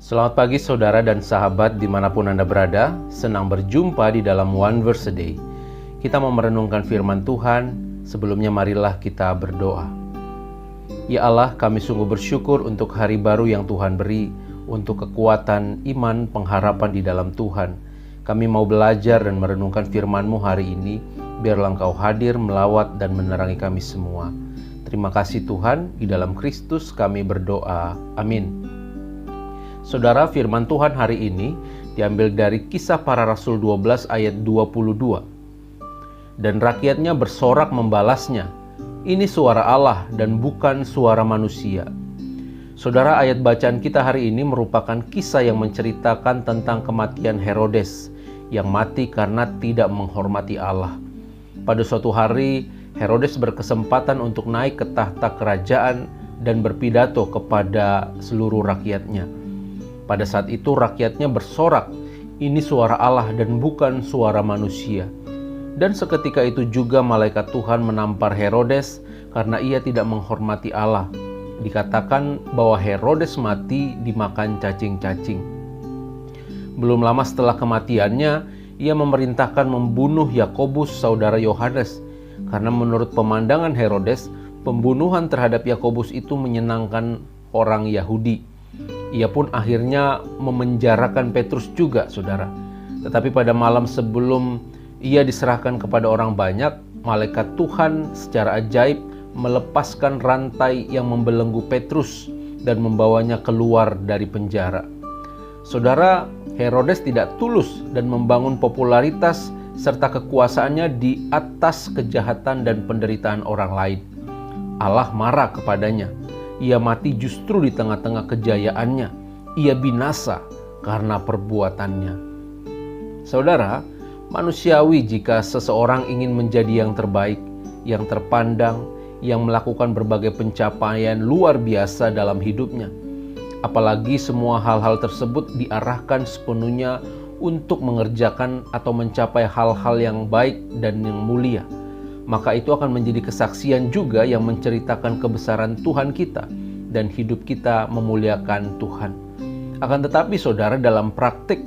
Selamat pagi saudara dan sahabat dimanapun Anda berada. Senang berjumpa di dalam One Verse a Day. Kita mau merenungkan firman Tuhan. Sebelumnya marilah kita berdoa. Ya Allah, kami sungguh bersyukur untuk hari baru yang Tuhan beri, untuk kekuatan, iman, pengharapan di dalam Tuhan. Kami mau belajar dan merenungkan firman-Mu hari ini. Biarlah Engkau hadir, melawat, dan menerangi kami semua. Terima kasih Tuhan, di dalam Kristus kami berdoa. Amin. Saudara, firman Tuhan hari ini diambil dari Kisah Para Rasul 12 ayat 22. Dan rakyatnya bersorak membalasnya, ini suara Allah dan bukan suara manusia. Saudara, ayat bacaan kita hari ini merupakan kisah yang menceritakan tentang kematian Herodes yang mati karena tidak menghormati Allah. Pada suatu hari, Herodes berkesempatan untuk naik ke tahta kerajaan dan berpidato kepada seluruh rakyatnya. Pada saat itu rakyatnya bersorak, ini suara Allah dan bukan suara manusia. Dan seketika itu juga malaikat Tuhan menampar Herodes karena ia tidak menghormati Allah. Dikatakan bahwa Herodes mati dimakan cacing-cacing. Belum lama setelah kematiannya, ia memerintahkan membunuh Yakobus saudara Yohanes. Karena menurut pemandangan Herodes, pembunuhan terhadap Yakobus itu menyenangkan orang Yahudi. Ia pun akhirnya memenjarakan Petrus juga, saudara. Tetapi pada malam sebelum ia diserahkan kepada orang banyak, malaikat Tuhan secara ajaib melepaskan rantai yang membelenggu Petrus dan membawanya keluar dari penjara. Saudara, Herodes tidak tulus dan membangun popularitas serta kekuasaannya di atas kejahatan dan penderitaan orang lain. Allah marah kepadanya. Ia mati justru di tengah-tengah kejayaannya. Ia binasa karena perbuatannya. Saudara, manusiawi jika seseorang ingin menjadi yang terbaik, yang terpandang, yang melakukan berbagai pencapaian luar biasa dalam hidupnya. Apalagi semua hal-hal tersebut diarahkan sepenuhnya untuk mengerjakan atau mencapai hal-hal yang baik dan yang mulia. Maka itu akan menjadi kesaksian juga yang menceritakan kebesaran Tuhan kita dan hidup kita memuliakan Tuhan. Akan tetapi saudara, dalam praktik,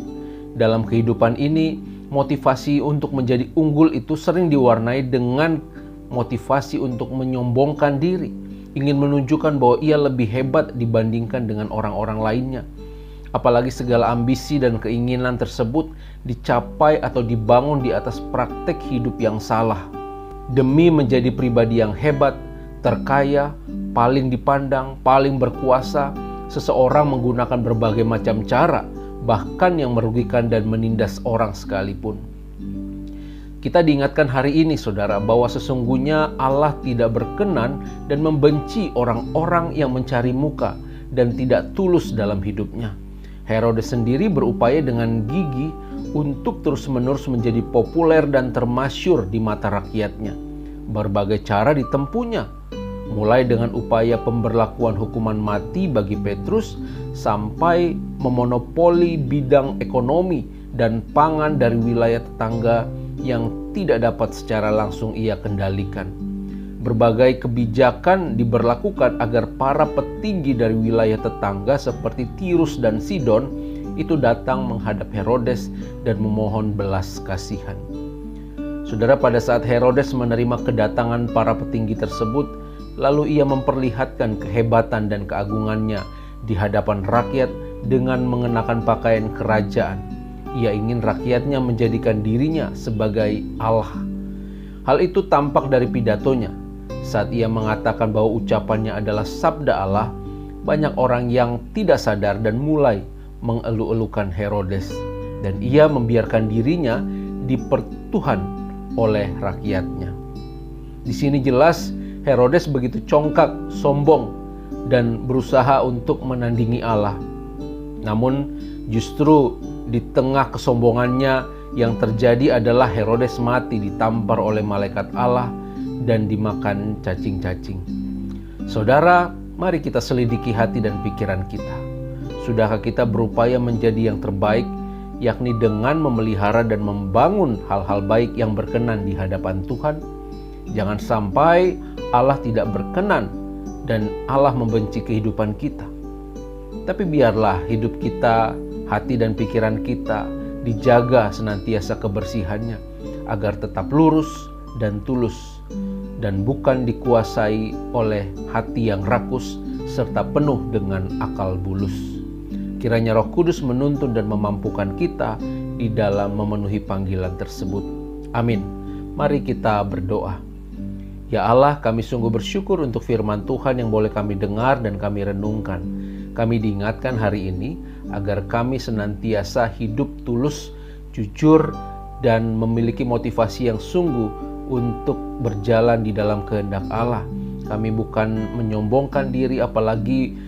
dalam kehidupan ini, motivasi untuk menjadi unggul itu sering diwarnai dengan motivasi untuk menyombongkan diri, ingin menunjukkan bahwa ia lebih hebat dibandingkan dengan orang-orang lainnya. Apalagi segala ambisi dan keinginan tersebut dicapai atau dibangun di atas praktik hidup yang salah. Demi menjadi pribadi yang hebat, terkaya, paling dipandang, paling berkuasa, seseorang menggunakan berbagai macam cara, bahkan yang merugikan dan menindas orang sekalipun. Kita diingatkan hari ini, saudara, bahwa sesungguhnya Allah tidak berkenan dan membenci orang-orang yang mencari muka dan tidak tulus dalam hidupnya. Herodes sendiri berupaya dengan gigih untuk terus-menerus menjadi populer dan termasyur di mata rakyatnya. Berbagai cara ditempuhnya, mulai dengan upaya pemberlakuan hukuman mati bagi Petrus sampai memonopoli bidang ekonomi dan pangan dari wilayah tetangga yang tidak dapat secara langsung ia kendalikan. Berbagai kebijakan diberlakukan agar para petinggi dari wilayah tetangga seperti Tirus dan Sidon itu datang menghadap Herodes dan memohon belas kasihan. Saudara, pada saat Herodes menerima kedatangan para petinggi tersebut, lalu ia memperlihatkan kehebatan dan keagungannya di hadapan rakyat dengan mengenakan pakaian kerajaan. Ia ingin rakyatnya menjadikan dirinya sebagai Allah. Hal itu tampak dari pidatonya. Saat ia mengatakan bahwa ucapannya adalah sabda Allah, banyak orang yang tidak sadar dan mulai mengeluh-elukan Herodes, dan ia membiarkan dirinya dipertuhan oleh rakyatnya. Di sini jelas Herodes begitu congkak, sombong, dan berusaha untuk menandingi Allah. Namun justru di tengah kesombongannya yang terjadi adalah Herodes mati ditampar oleh malaikat Allah dan dimakan cacing-cacing. Saudara, mari kita selidiki hati dan pikiran kita. Sudahkah kita berupaya menjadi yang terbaik, yakni dengan memelihara dan membangun hal-hal baik yang berkenan di hadapan Tuhan? Jangan sampai Allah tidak berkenan dan Allah membenci kehidupan kita. Tapi biarlah hidup kita, hati dan pikiran kita dijaga senantiasa kebersihannya, agar tetap lurus dan tulus, dan bukan dikuasai oleh hati yang rakus serta penuh dengan akal bulus. Kiranya Roh Kudus menuntun dan memampukan kita di dalam memenuhi panggilan tersebut. Amin. Mari kita berdoa. Ya Allah, kami sungguh bersyukur untuk firman Tuhan yang boleh kami dengar dan kami renungkan. Kami diingatkan hari ini agar kami senantiasa hidup tulus, jujur, dan memiliki motivasi yang sungguh untuk berjalan di dalam kehendak Allah. Kami bukan menyombongkan diri, apalagi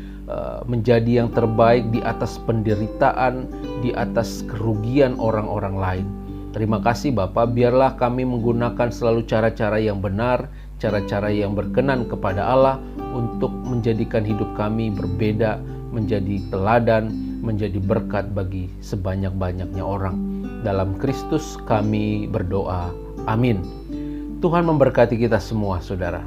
menjadi yang terbaik di atas penderitaan, di atas kerugian orang-orang lain. Terima kasih Bapa, biarlah kami menggunakan selalu cara-cara yang benar, cara-cara yang berkenan kepada Allah untuk menjadikan hidup kami berbeda, menjadi teladan, menjadi berkat bagi sebanyak-banyaknya orang. Dalam Kristus kami berdoa. Amin. Tuhan memberkati kita semua, saudara.